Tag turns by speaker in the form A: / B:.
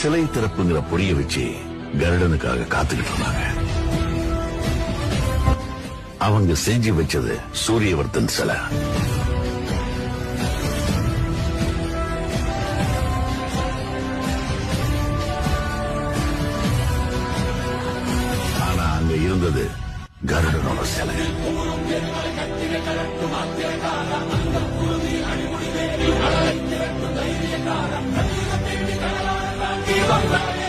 A: சிலை திறப்புங்கிற பொடிய வச்சு கருடனுக்காக காத்துக்கிட்டு இருந்தாங்க. அவங்க செஞ்சு வச்சது சூரியவர்தன் சிலை. ஆனா அங்க இருந்தது கருடனோட சிலை.
B: Viva